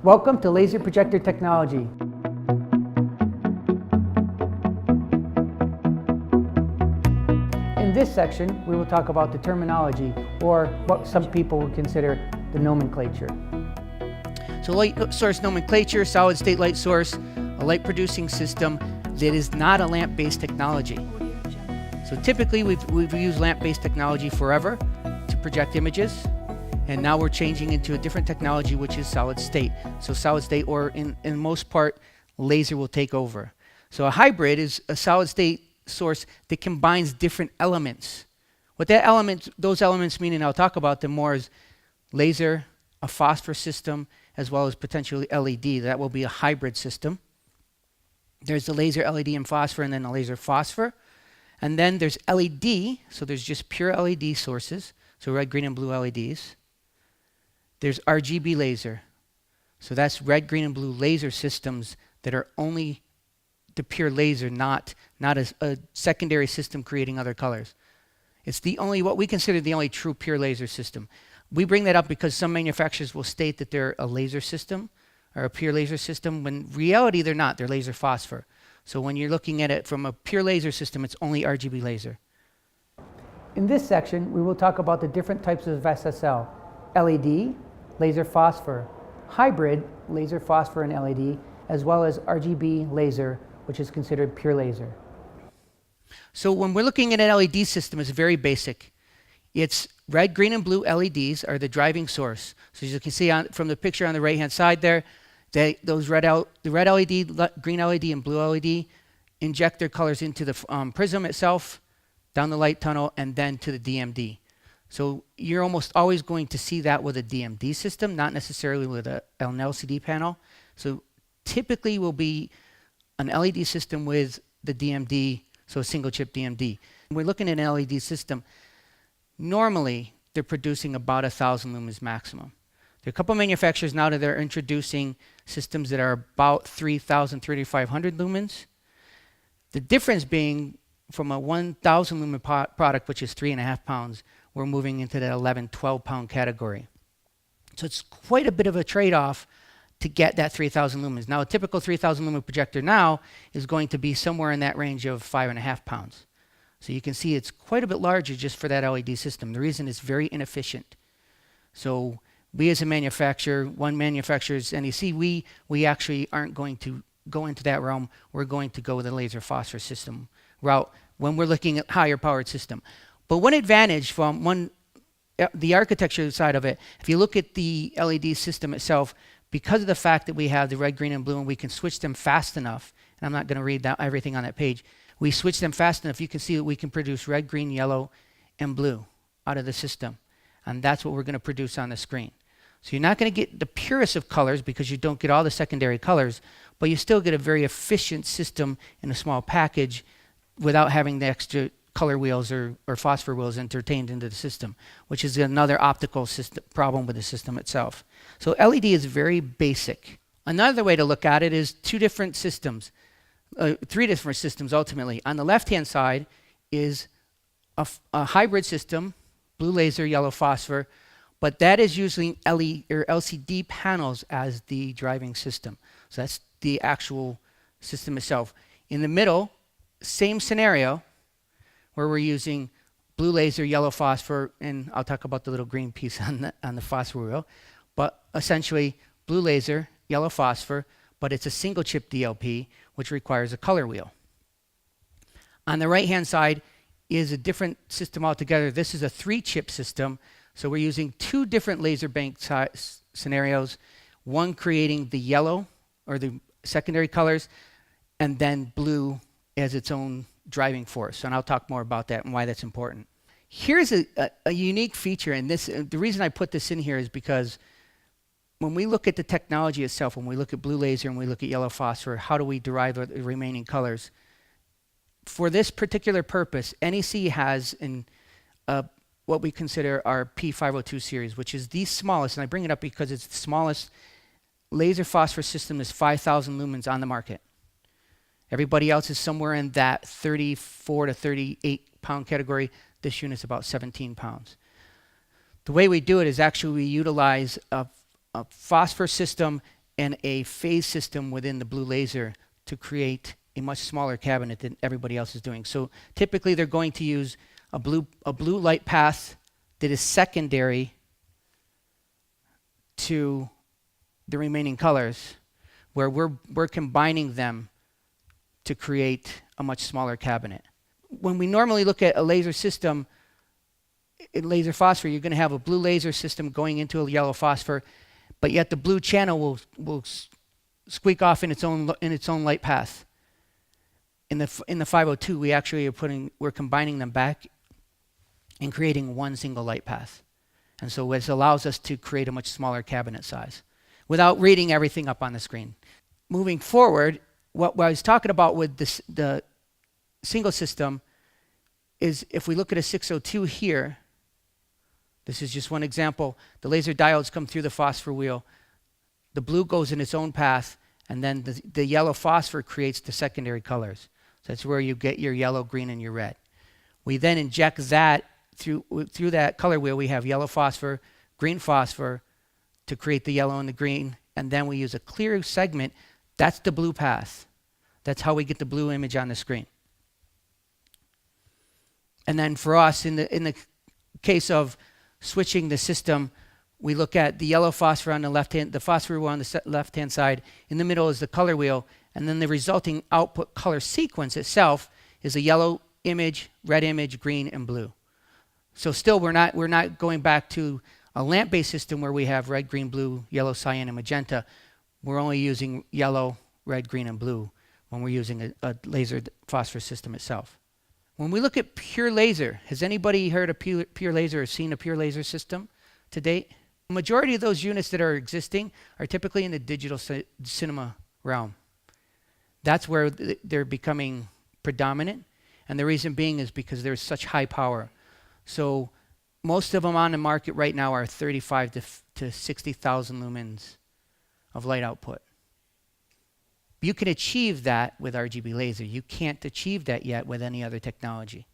Welcome to Laser Projector Technology. In this section, we will talk about the terminology, or what some people would consider the nomenclature. So light source nomenclature, solid state light source, a light producing system that is not a lamp-based technology. So typically we've used lamp-based technology forever to project images, and now we're changing into a different technology, which is solid state. So solid state, or in most part, laser will take over. So a hybrid is a solid state source that combines different elements. What those elements mean, and I'll talk about them more, is laser, a phosphor system, as well as potentially LED. That will be a hybrid system. There's the laser, LED, and phosphor, and then the laser phosphor. And then there's LED, so there's just pure LED sources, so red, green, and blue LEDs. There's RGB laser, so that's red, green, and blue laser systems that are only the pure laser, not a secondary system creating other colors. It's what we consider the only true pure laser system. We bring that up because some manufacturers will state that they're a laser system or a pure laser system, when in reality they're not, they're laser phosphor. So when you're looking at it from a pure laser system, it's only RGB laser. In this section, we will talk about the different types of SSL: LED, laser phosphor; hybrid, laser phosphor and LED, as well as RGB laser, which is considered pure laser. So when we're looking at an LED system, it's very basic. It's red, green, and blue LEDs are the driving source. So as you can see from the picture on the right-hand side there, the red LED, green LED, and blue LED inject their colors into the prism itself, down the light tunnel, and then to the DMD. So you're almost always going to see that with a DMD system, not necessarily with an LCD panel. So typically will be an LED system with the DMD, so a single chip DMD. When we're looking at an LED system, normally they're producing about 1,000 lumens maximum. There are a couple of manufacturers now that are introducing systems that are about 3,000, 3,500 lumens. The difference being from a 1,000 lumen product, which is 3.5 pounds, we're moving into that 11, 12 pound category. So it's quite a bit of a trade-off to get that 3,000 lumens. Now, a typical 3,000 lumen projector now is going to be somewhere in that range of 5.5 pounds. So you can see it's quite a bit larger just for that LED system. The reason is very inefficient. So we as a manufacturer, one manufacturer is NEC, we actually aren't going to go into that realm. We're going to go with the laser phosphor system route when we're looking at higher powered system. But one advantage from the architecture side of it, if you look at the LED system itself, because of the fact that we have the red, green, and blue, and we can switch them fast enough, and I'm not going to read everything on that page, we switch them fast enough, you can see that we can produce red, green, yellow, and blue out of the system. And that's what we're going to produce on the screen. So you're not going to get the purest of colors because you don't get all the secondary colors, but you still get a very efficient system in a small package without having the extra color wheels or phosphor wheels entertained into the system, which is another optical problem with the system itself. So LED is very basic. Another way to look at it is three different systems ultimately. On the left-hand side is a hybrid system, blue laser, yellow phosphor, but that is using LED or LCD panels as the driving system. So that's the actual system itself. In the middle, same scenario, where we're using blue laser, yellow phosphor, and I'll talk about the little green piece on the phosphor wheel. But essentially, blue laser, yellow phosphor, but it's a single chip DLP, which requires a color wheel. On the right-hand side is a different system altogether. This is a 3-chip system, so we're using 2 different laser bank scenarios, one creating the yellow, or the secondary colors, and then blue as its own driving force. And I'll talk more about that and why that's important. Here's a unique feature, and the reason I put this in here is because when we look at the technology itself, when we look at blue laser and we look at yellow phosphor, how do we derive the remaining colors? For this particular purpose, NEC has what we consider our P502 series, which is the smallest, and I bring it up because it's the smallest laser phosphor system is 5,000 lumens on the market. Everybody else is somewhere in that 34 to 38 pound category. This unit's about 17 pounds. The way we do it is actually we utilize a phosphor system and a phase system within the blue laser to create a much smaller cabinet than everybody else is doing. So typically they're going to use a blue light path that is secondary to the remaining colors, where we're combining them to create a much smaller cabinet. When we normally look at a laser system, in laser phosphor, you're going to have a blue laser system going into a yellow phosphor, but yet the blue channel will squeak off in its own light path. In the 502, we're combining them back and creating one single light path. And so this allows us to create a much smaller cabinet size without reading everything up on the screen. Moving forward, what I was talking about with the single system is if we look at a 602 here, this is just one example. The laser diodes come through the phosphor wheel. The blue goes in its own path, and then the yellow phosphor creates the secondary colors. So that's where you get your yellow, green, and your red. We then inject that through that color wheel. We have yellow phosphor, green phosphor to create the yellow and the green, and then we use a clear segment. That's the blue path. That's how we get the blue image on the screen. And then for us, in the case of switching the system, we look at the yellow phosphor on the left hand, the phosphor wheel on the left-hand side. In the middle is the color wheel, and then the resulting output color sequence itself is a yellow image, red image, green, and blue. So still, we're not going back to a lamp-based system where we have red, green, blue, yellow, cyan, and magenta. We're only using yellow, red, green, and blue when we're using a laser phosphor system itself. When we look at pure laser, has anybody heard of pure laser or seen a pure laser system to date? The majority of those units that are existing are typically in the digital cinema realm. That's where they're becoming predominant, and the reason being is because there's such high power. So most of them on the market right now are 35 to 60,000 lumens of light output. You can achieve that with RGB laser. You can't achieve that yet with any other technology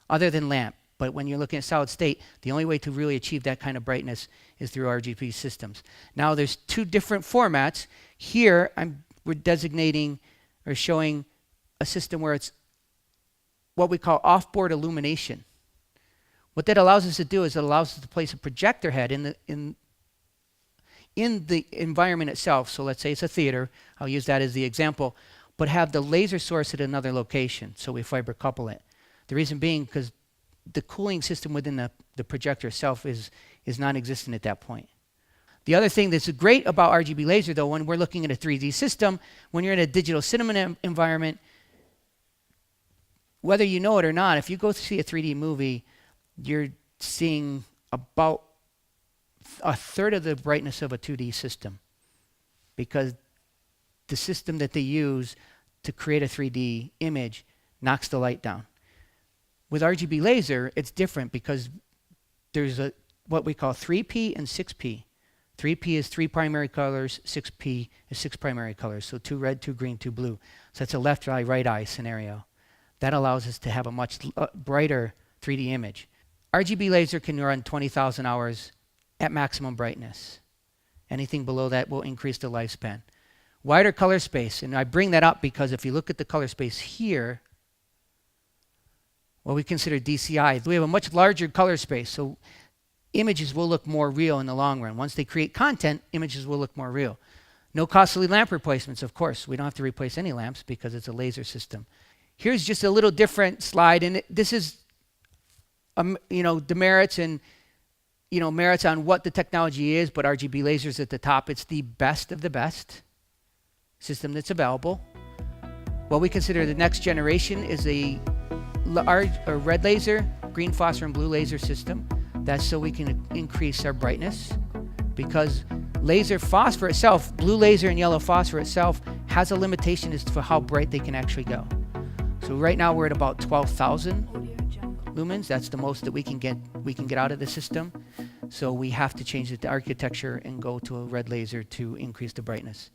other than lamp. But when you're looking at solid state, the only way to really achieve that kind of brightness is through RGB systems. Now there's two different formats. Here we're designating or showing a system where it's what we call off-board illumination. What that allows us to do is it allows us to place a projector head in the environment itself. So let's say it's a theater. I'll use that as the example. But have the laser source at another location. So we fiber couple it. The reason being because the cooling system within the projector itself is non-existent at that point. The other thing that's great about RGB laser, though, when we're looking at a 3D system, when you're in a digital cinema environment, whether you know it or not, if you go to see a 3D movie, you're seeing about a third of the brightness of a 2D system, because the system that they use to create a 3D image knocks the light down. With RGB laser, it's different because there's what we call 3P and 6P. 3P is 3 primary colors, 6P is 6 primary colors, so 2 red, 2 green, 2 blue. So it's a left eye, right eye scenario. That allows us to have a much brighter 3D image. RGB laser can run 20,000 hours at maximum brightness. Anything below that will increase the lifespan. Wider color space, and I bring that up because if you look at the color space here, what we consider DCI, we have a much larger color space, so images will look more real in the long run. Once they create content, images will look more real. No costly lamp replacements, of course. We don't have to replace any lamps because it's a laser system. Here's just a little different slide, and this is demerits and merits on what the technology is, but RGB lasers at the top. It's the best of the best system that's available. What we consider the next generation is a red laser, green phosphor, and blue laser system. That's so we can increase our brightness, because laser phosphor itself, blue laser and yellow phosphor itself, has a limitation as to how bright they can actually go. So right now we're at about 12,000 lumens. That's the most that we can get out of the system. So we have to change the architecture and go to a red laser to increase the brightness.